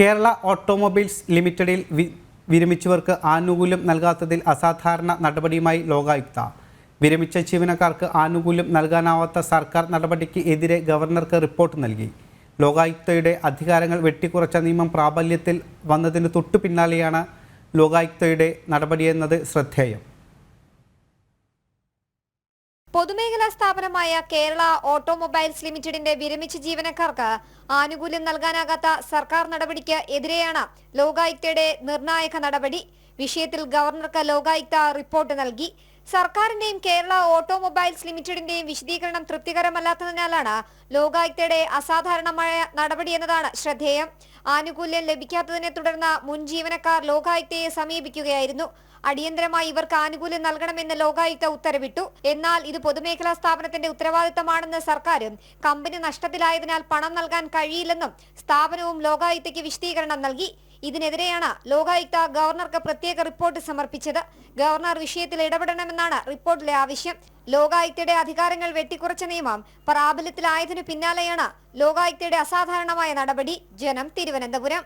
Kerala automobiles ലിമിറ്റഡിൽ വിരമിച്ചവർക്ക് ആനുകൂല്യം നൽകാത്തതിൽ അസാധാരണ നടപടിയുമായി ലോകായുക്ത. വിരമിച്ച ജീവനക്കാർക്ക് ആനുകൂല്യം നൽകാനാവാത്ത സർക്കാർ നടപടിക്ക് എതിരെ ഗവർണർക്ക് റിപ്പോർട്ട് നൽകി. ലോകായുക്തയുടെ അധികാരങ്ങൾ വെട്ടിക്കുറച്ച നിയമം പ്രാബല്യത്തിൽ വന്നതിന് തൊട്ടു പിന്നാലെയാണ് ലോകായുക്തയുടെ നടപടിയെന്നത് ശ്രദ്ധേയം. പൊതുമേഖലാ സ്ഥാപനമായ കേരള ഓട്ടോമൊബൈൽസ് ലിമിറ്റഡിന്റെ വിരമിച്ച ജീവനക്കാർക്ക് ആനുകൂല്യം നൽകാനാകാത്ത സർക്കാർ നടപടിക്ക് എതിരെയാണ് ലോകായുക്തയുടെ നിർണായക നടപടി. വിഷയത്തിൽ ഗവർണർക്ക് ലോകായുക്ത റിപ്പോർട്ട് നൽകി. സർക്കാരിന്റെയും കേരള ഓട്ടോമൊബൈൽസ് ലിമിറ്റഡിന്റെയും വിശദീകരണം തൃപ്തികരമല്ലാത്തതിനാലാണ് ലോകായുക്തയുടെ അസാധാരണമായ നടപടി എന്നതാണ് ശ്രദ്ധേയം. ആനുകൂല്യം ലഭിക്കാത്തതിനെ തുടർന്ന് മുൻ ജീവനക്കാർ ലോകായുക്തയെ സമീപിക്കുകയായിരുന്നു. അടിയന്തരമായി ഇവർക്ക് ആനുകൂല്യം നൽകണമെന്ന് ലോകായുക്ത ഉത്തരവിട്ടു. എന്നാൽ ഇത് പൊതുമേഖലാ സ്ഥാപനത്തിന്റെ ഉത്തരവാദിത്തമാണെന്ന് സർക്കാരും കമ്പനി നഷ്ടത്തിലായതിനാൽ പണം നൽകാൻ കഴിയില്ലെന്നും സ്ഥാപനവും ലോകായുക്തയ്ക്ക് വിശദീകരണം നൽകി. ഇതിനെതിരെയാണ് ലോകായുക്ത ഗവർണർക്ക് പ്രത്യേക റിപ്പോർട്ട് സമർപ്പിച്ചത്. ഗവർണർ വിഷയത്തിൽ ഇടപെടണമെന്നാണ് റിപ്പോർട്ടിലെ ആവശ്യം. ലോകായുക്തയുടെ അധികാരങ്ങൾ വെട്ടിക്കുറച്ച നിയമം പ്രാബല്യത്തിലായതിനു പിന്നാലെയാണ് ലോകായുക്തയുടെ അസാധാരണമായ നടപടി. ജനം, തിരുവനന്തപുരം.